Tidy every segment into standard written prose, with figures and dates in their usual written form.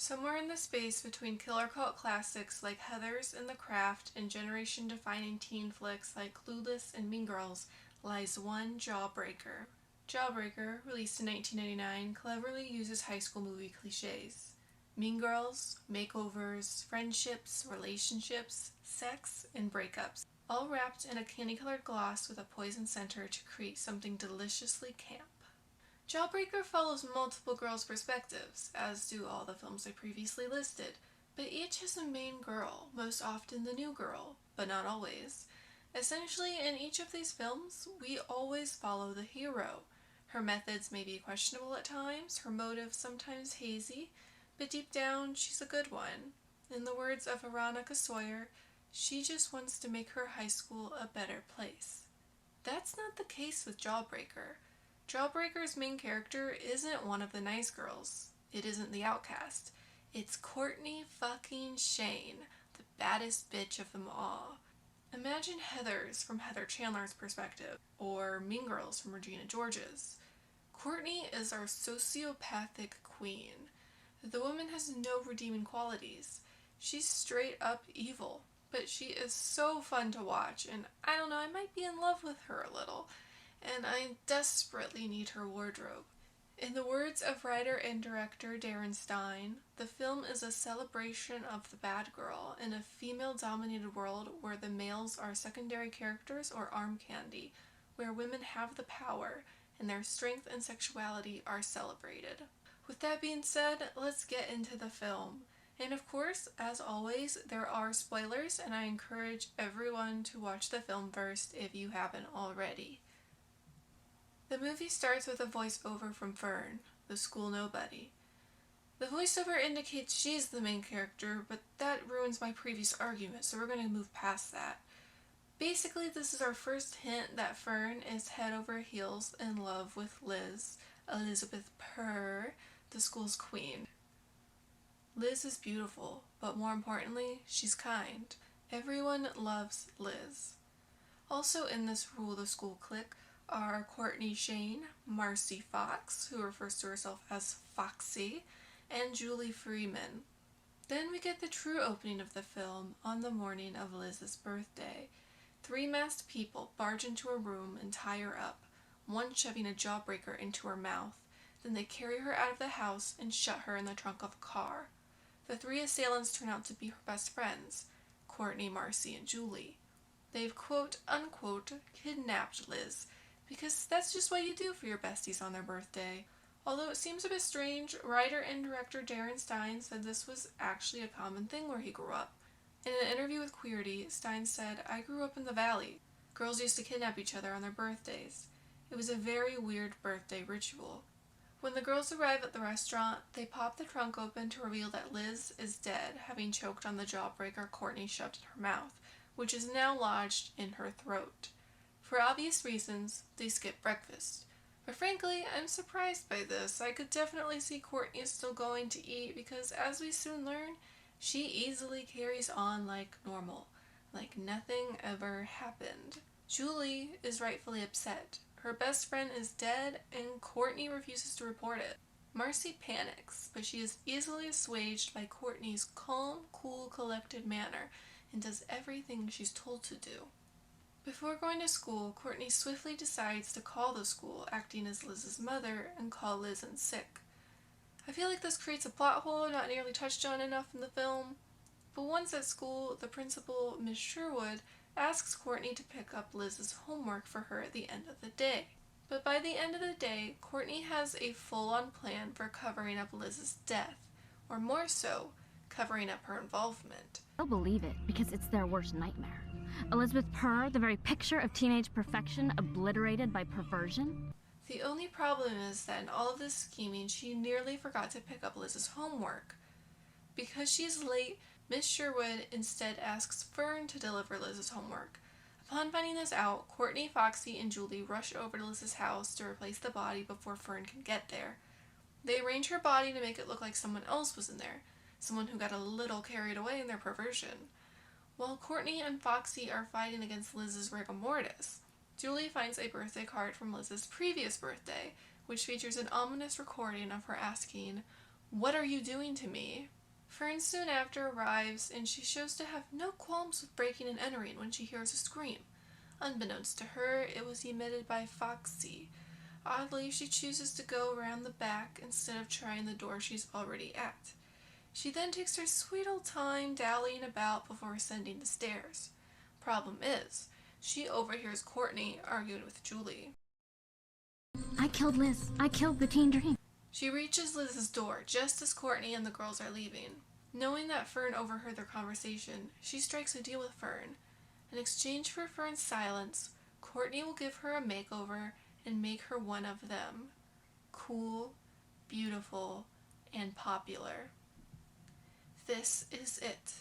Somewhere in the space between killer cult classics like Heathers and The Craft and generation-defining teen flicks like Clueless and Mean Girls lies one Jawbreaker. Jawbreaker, released in 1999, cleverly uses high school movie cliches. Mean Girls, makeovers, friendships, relationships, sex, and breakups, all wrapped in a candy-colored gloss with a poison center to create something deliciously camp. Jawbreaker follows multiple girls' perspectives, as do all the films I previously listed, but each has a main girl, most often the new girl, but not always. Essentially, in each of these films, we always follow the hero. Her methods may be questionable at times, her motives sometimes hazy, but deep down, she's a good one. In the words of Veronica Sawyer, she just wants to make her high school a better place. That's not the case with Jawbreaker. Jawbreaker's main character isn't one of the nice girls. It isn't the outcast. It's Courtney fucking Shane, the baddest bitch of them all. Imagine Heathers from Heather Chandler's perspective, or Mean Girls from Regina George's. Courtney is our sociopathic queen. The woman has no redeeming qualities. She's straight up evil, but she is so fun to watch, and I don't know, I might be in love with her a little. And I desperately need her wardrobe. In the words of writer and director Darren Stein, the film is a celebration of the bad girl in a female-dominated world where the males are secondary characters or arm candy, where women have the power and their strength and sexuality are celebrated. With that being said, let's get into the film. And of course, as always, there are spoilers, and I encourage everyone to watch the film first if you haven't already. The movie starts with a voiceover from Fern, the school nobody. The voiceover indicates she's the main character, but that ruins my previous argument, so we're going to move past that. Basically, this is our first hint that Fern is head over heels in love with Liz, Elizabeth Purr, the school's queen. Liz is beautiful, but more importantly, she's kind. Everyone loves Liz. Also in this rule the school clique are Courtney Shane, Marcy Fox, who refers to herself as Foxy, and Julie Freeman. Then we get the true opening of the film on the morning of Liz's birthday. 3 masked people barge into her room and tie her up, one shoving a Jawbreaker into her mouth. Then they carry her out of the house and shut her in the trunk of a car. The 3 assailants turn out to be her best friends, Courtney, Marcy, and Julie. They've quote-unquote kidnapped Liz, because that's just what you do for your besties on their birthday. Although it seems a bit strange, writer and director Darren Stein said this was actually a common thing where he grew up. In an interview with Queerty, Stein said, "I grew up in the Valley. Girls used to kidnap each other on their birthdays. It was a very weird birthday ritual. When the girls arrive at the restaurant, they pop the trunk open to reveal that Liz is dead, having choked on the Jawbreaker Courtney shoved in her mouth, which is now lodged in her throat. For obvious reasons, they skip breakfast. But frankly, I'm surprised by this. I could definitely see Courtney still going to eat because, as we soon learn, she easily carries on like normal, like nothing ever happened. Julie is rightfully upset. Her best friend is dead and Courtney refuses to report it. Marcy panics, but she is easily assuaged by Courtney's calm, cool, collected manner and does everything she's told to do. Before going to school, Courtney swiftly decides to call the school, acting as Liz's mother, and call Liz in sick. I feel like this creates a plot hole not nearly touched on enough in the film. But once at school, the principal, Miss Sherwood, asks Courtney to pick up Liz's homework for her at the end of the day. But by the end of the day, Courtney has a full-on plan for covering up Liz's death, or more so, covering up her involvement. They'll believe it because it's their worst nightmare. Elizabeth Purr, the very picture of teenage perfection, obliterated by perversion. The only problem is that in all of this scheming, she nearly forgot to pick up Liz's homework. Because she's late, Miss Sherwood instead asks Fern to deliver Liz's homework. Upon finding this out, Courtney, Foxy, and Julie rush over to Liz's house to replace the body before Fern can get there. They arrange her body to make it look like someone else was in there, someone who got a little carried away in their perversion. While Courtney and Foxy are fighting against Liz's rigor mortis, Julie finds a birthday card from Liz's previous birthday, which features an ominous recording of her asking, "What are you doing to me?" Fern soon after arrives, and she shows to have no qualms with breaking and entering when she hears a scream. Unbeknownst to her, it was emitted by Foxy. Oddly, she chooses to go around the back instead of trying the door she's already at. She then takes her sweet old time dallying about before ascending the stairs. Problem is, she overhears Courtney arguing with Julie. I killed Liz. I killed the teen dream. She reaches Liz's door just as Courtney and the girls are leaving. Knowing that Fern overheard their conversation, she strikes a deal with Fern. In exchange for Fern's silence, Courtney will give her a makeover and make her one of them. Cool, beautiful, and popular. This is it.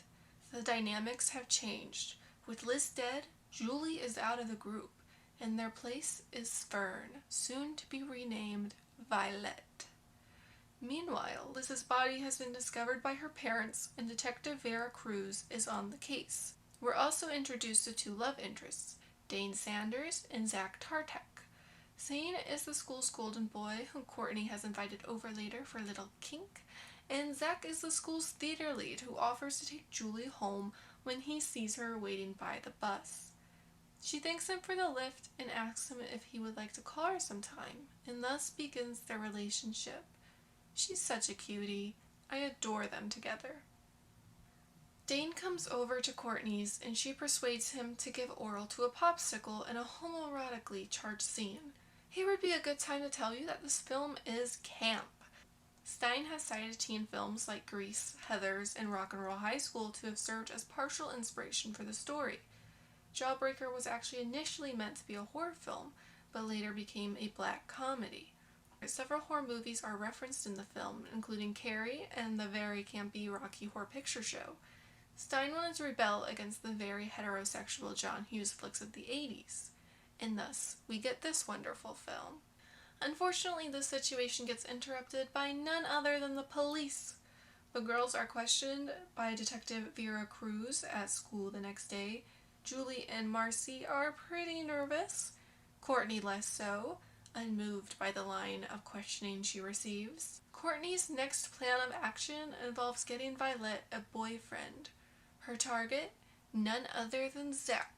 The dynamics have changed. With Liz dead, Julie is out of the group, and their place is Fern, soon to be renamed Violet. Meanwhile, Liz's body has been discovered by her parents, and Detective Vera Cruz is on the case. We're also introduced to two love interests, Dane Sanders and Zach Tartak. Zane is the school's golden boy whom Courtney has invited over later for a little kink, and Zach is the school's theater lead who offers to take Julie home when he sees her waiting by the bus. She thanks him for the lift and asks him if he would like to call her sometime, and thus begins their relationship. She's such a cutie. I adore them together. Dane comes over to Courtney's and she persuades him to give oral to a popsicle in a homoerotically charged scene. Here would be a good time to tell you that this film is camp. Stein has cited teen films like Grease, Heathers, and Rock and Roll High School to have served as partial inspiration for the story. Jawbreaker was actually initially meant to be a horror film, but later became a black comedy. Several horror movies are referenced in the film, including Carrie and the very campy Rocky Horror Picture Show. Stein wanted to rebel against the very heterosexual John Hughes flicks of the 80s, and thus we get this wonderful film. Unfortunately, this situation gets interrupted by none other than the police. The girls are questioned by Detective Vera Cruz at school the next day. Julie and Marcy are pretty nervous, Courtney less so, unmoved by the line of questioning she receives. Courtney's next plan of action involves getting Violet a boyfriend. Her target? None other than Zach,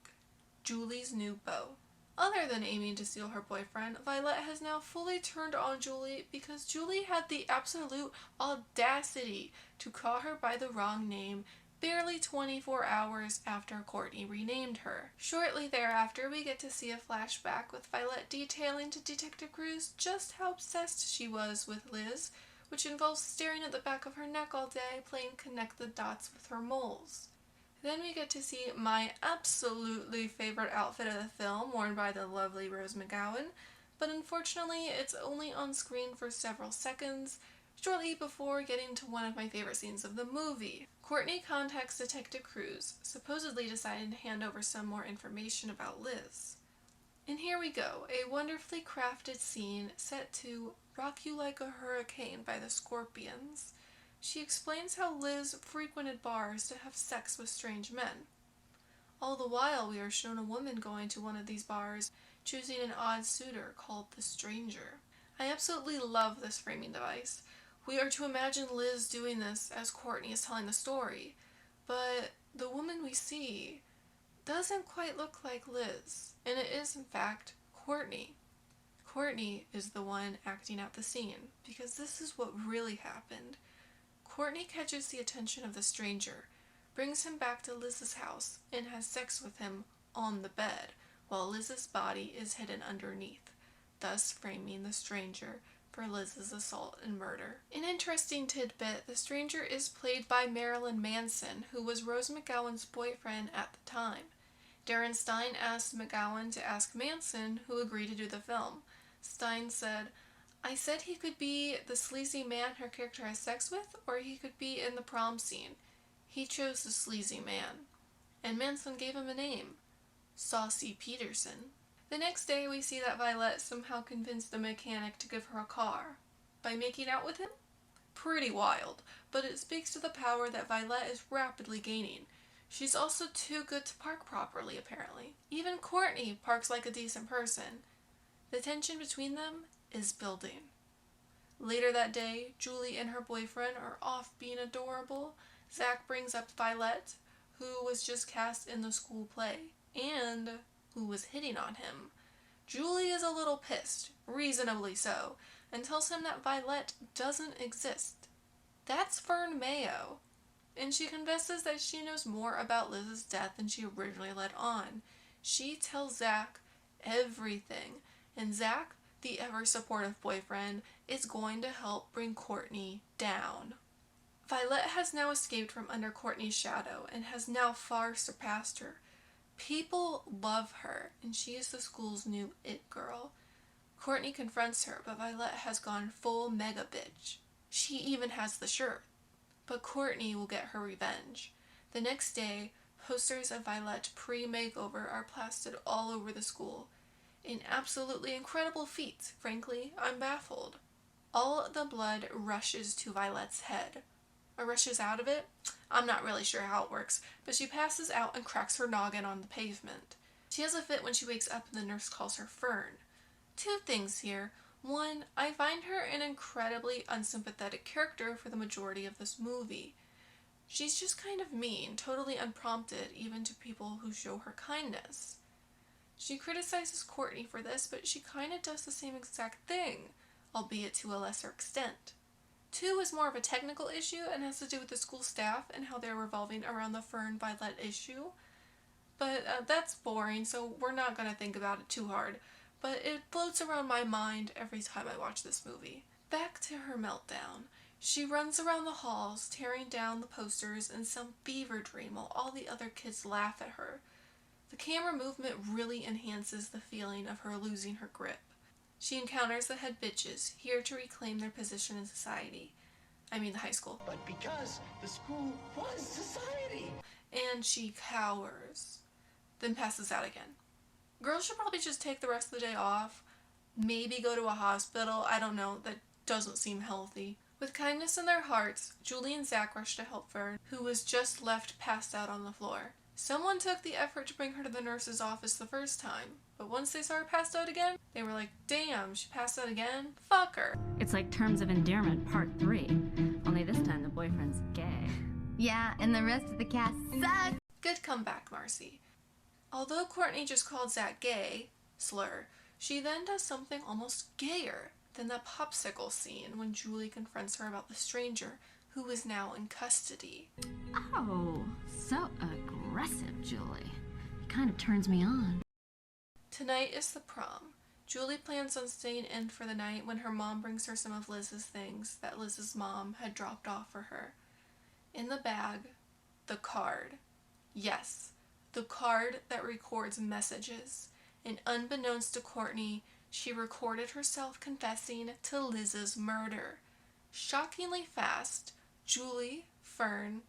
Julie's new beau. Other than aiming to steal her boyfriend, Violet has now fully turned on Julie because Julie had the absolute audacity to call her by the wrong name barely 24 hours after Courtney renamed her. Shortly thereafter, we get to see a flashback with Violet detailing to Detective Cruz just how obsessed she was with Liz, which involves staring at the back of her neck all day, playing connect the dots with her moles. Then we get to see my absolutely favorite outfit of the film, worn by the lovely Rose McGowan, but unfortunately it's only on screen for several seconds, shortly before getting to one of my favorite scenes of the movie. Courtney contacts Detective Cruz, supposedly deciding to hand over some more information about Liz. And here we go, a wonderfully crafted scene set to Rock You Like a Hurricane by the Scorpions. She explains how Liz frequented bars to have sex with strange men. All the while, we are shown a woman going to one of these bars, choosing an odd suitor called the Stranger. I absolutely love this framing device. We are to imagine Liz doing this as Courtney is telling the story, but the woman we see doesn't quite look like Liz, and it is in fact Courtney. Courtney is the one acting out the scene, because this is what really happened. Courtney catches the attention of the Stranger, brings him back to Liz's house, and has sex with him on the bed, while Liz's body is hidden underneath, thus framing the Stranger for Liz's assault and murder. An interesting tidbit, the Stranger is played by Marilyn Manson, who was Rose McGowan's boyfriend at the time. Darren Stein asked McGowan to ask Manson, who agreed to do the film. Stein said, "I said he could be the sleazy man her character has sex with, or he could be in the prom scene. He chose the sleazy man." And Manson gave him a name, Saucy Peterson. The next day we see that Violet somehow convinced the mechanic to give her a car. By making out with him? Pretty wild, but it speaks to the power that Violet is rapidly gaining. She's also too good to park properly, apparently. Even Courtney parks like a decent person. The tension between them is building. Later that day, Julie and her boyfriend are off being adorable. Zach brings up Violet, who was just cast in the school play, and who was hitting on him. Julie is a little pissed, reasonably so, and tells him that Violet doesn't exist. That's Fern Mayo. And she confesses that she knows more about Liz's death than she originally let on. She tells Zach everything, and Zach, the ever-supportive boyfriend, is going to help bring Courtney down. Violet has now escaped from under Courtney's shadow and has now far surpassed her. People love her, and she is the school's new it girl. Courtney confronts her, but Violet has gone full mega bitch. She even has the shirt. But Courtney will get her revenge. The next day, posters of Violet pre-makeover are plastered all over the school. An absolutely incredible feat. Frankly, I'm baffled. All the blood rushes to Violet's head. Or rushes out of it? I'm not really sure how it works, but she passes out and cracks her noggin on the pavement. She has a fit when she wakes up and the nurse calls her Fern. Two things here. One, I find her an incredibly unsympathetic character for the majority of this movie. She's just kind of mean, totally unprompted, even to people who show her kindness. She criticizes Courtney for this, but she kind of does the same exact thing, albeit to a lesser extent. Two is more of a technical issue and has to do with the school staff and how they're revolving around the Fern Violet issue. But that's boring, so we're not going to think about it too hard. But it floats around my mind every time I watch this movie. Back to her meltdown. She runs around the halls, tearing down the posters in some fever dream while all the other kids laugh at her. The camera movement really enhances the feeling of her losing her grip. She encounters the head bitches, here to reclaim their position in society. I mean the high school. But because the school was society. And she cowers, then passes out again. Girls should probably just take the rest of the day off, maybe go to a hospital, I don't know, that doesn't seem healthy. With kindness in their hearts, Julie and Zach rush to help Fern, who was just left passed out on the floor. Someone took the effort to bring her to the nurse's office the first time, but once they saw her passed out again, they were like, damn, she passed out again? Fuck her. It's like Terms of Endearment Part 3, only this time the boyfriend's gay. Yeah, and the rest of the cast sucks. Good comeback, Marcy. Although Courtney just called Zach gay, slur, she then does something almost gayer than the popsicle scene when Julie confronts her about the stranger who is now in custody. Oh, so aggressive, Julie. It kind of turns me on. Tonight is the prom. Julie plans on staying in for the night when her mom brings her some of Liz's things that Liz's mom had dropped off for her. In the bag, the card. Yes, the card that records messages. And unbeknownst to Courtney, she recorded herself confessing to Liz's murder. Shockingly fast, Julie, Fern,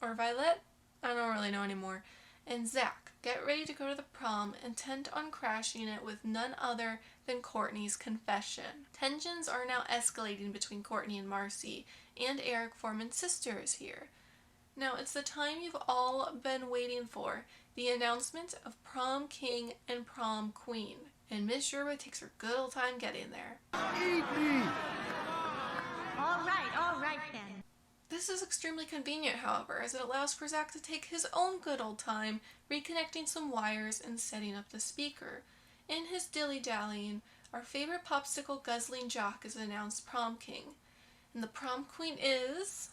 or Violet? I don't really know anymore. And Zach get ready to go to the prom, intent on crashing it with none other than Courtney's confession. Tensions are now escalating between Courtney and Marcy, and Eric Foreman's sister is here. Now it's the time you've all been waiting for, the announcement of prom king and prom queen. And Miss Yerba takes her good old time getting there. Eat me! All right then. This is extremely convenient, however, as it allows for Zach to take his own good old time reconnecting some wires and setting up the speaker. In his dilly-dallying, our favorite popsicle guzzling jock is announced prom king. And the prom queen is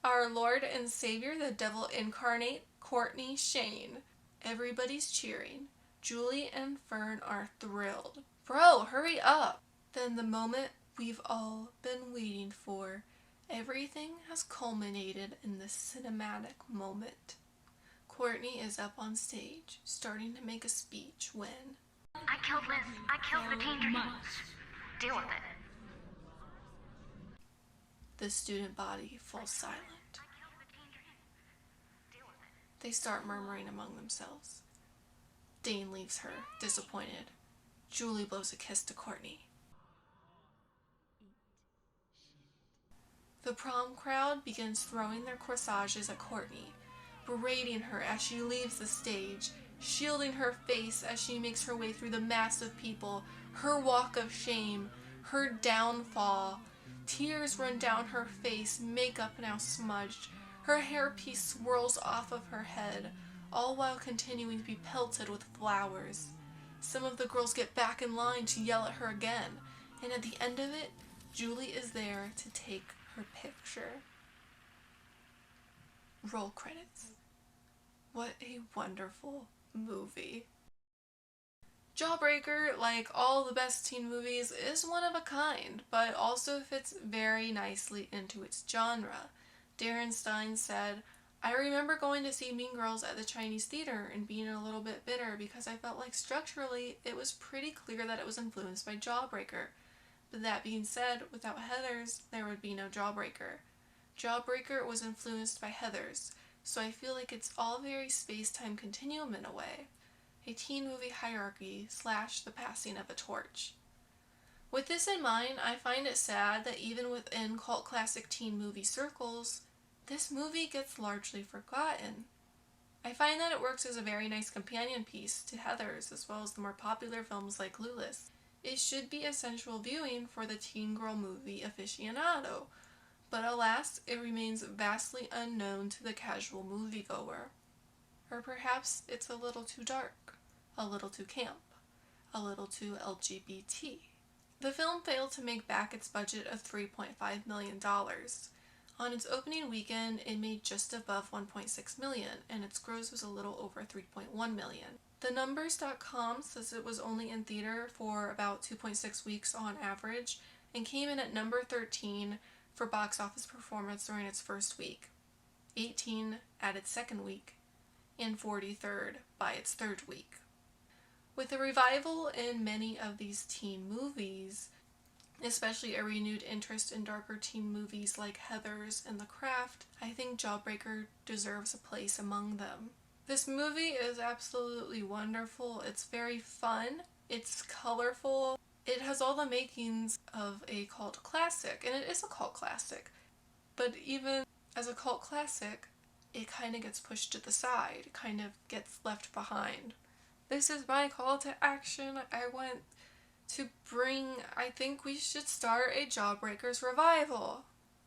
our Lord and Savior, the Devil Incarnate, Courtney Shane. Everybody's cheering. Julie and Fern are thrilled. Bro, hurry up! Then the moment we've all been waiting for. Everything has culminated in this cinematic moment. Courtney is up on stage, starting to make a speech when... I killed Liz. I killed the teen dreams. Deal with it. The student body falls silent. They start murmuring among themselves. Dane leaves her, disappointed. Julie blows a kiss to Courtney. The prom crowd begins throwing their corsages at Courtney, berating her as she leaves the stage, shielding her face as she makes her way through the mass of people, her walk of shame, her downfall. Tears run down her face, makeup now smudged. Her hairpiece swirls off of her head, all while continuing to be pelted with flowers. Some of the girls get back in line to yell at her again, and at the end of it, Julie is there to take her picture. Roll credits. What a wonderful movie. Jawbreaker, like all the best teen movies, is one of a kind, but also fits very nicely into its genre. Darren Stein said, "I remember going to see Mean Girls at the Chinese theater and being a little bit bitter because I felt like structurally it was pretty clear that it was influenced by Jawbreaker. But that being said, without Heathers, there would be no Jawbreaker. Jawbreaker was influenced by Heathers, so I feel like it's all very space-time continuum in a way. A teen movie hierarchy / the passing of a torch." With this in mind, I find it sad that even within cult classic teen movie circles, this movie gets largely forgotten. I find that it works as a very nice companion piece to Heathers as well as the more popular films like Clueless. It should be essential viewing for the teen girl movie aficionado, but alas, it remains vastly unknown to the casual moviegoer. Or perhaps it's a little too dark, a little too camp, a little too LGBT. The film failed to make back its budget of $3.5 million. On its opening weekend, it made just above $1.6 million, and its gross was a little over $3.1 million. TheNumbers.com says it was only in theater for about 2.6 weeks on average, and came in at number 13 for box office performance during its first week, 18 at its second week, and 43rd by its third week. With a revival in many of these teen movies, especially a renewed interest in darker teen movies like Heathers and The Craft, I think Jawbreaker deserves a place among them. This movie is absolutely wonderful. It's very fun. It's colorful. It has all the makings of a cult classic, and it is a cult classic. But even as a cult classic, it kind of gets pushed to the side. It kind of gets left behind. This is my call to action. I think we should start a Jawbreakers revival.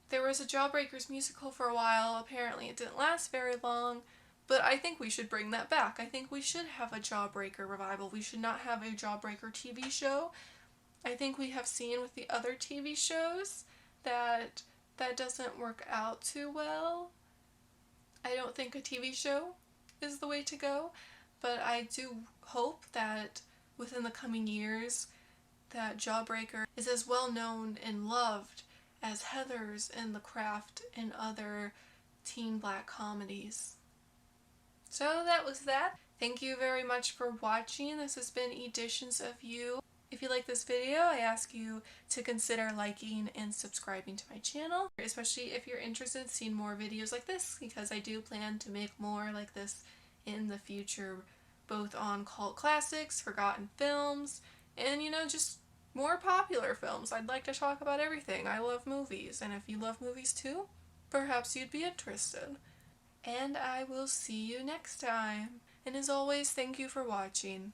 There was a Jawbreakers musical for a while. Apparently it didn't last very long, but I think we should bring that back. I think we should have a Jawbreaker revival. We should not have a Jawbreaker TV show. I think we have seen with the other TV shows that doesn't work out too well. I don't think a TV show is the way to go, but I do hope that within the coming years that Jawbreaker is as well known and loved as Heathers and The Craft and other teen black comedies. So that was that. Thank you very much for watching. This has been Editions of You. If you like this video, I ask you to consider liking and subscribing to my channel, especially if you're interested in seeing more videos like this, because I do plan to make more like this in the future, both on cult classics, forgotten films, and just more popular films. I'd like to talk about everything. I love movies, and if you love movies too, perhaps you'd be interested. And I will see you next time. And as always, thank you for watching.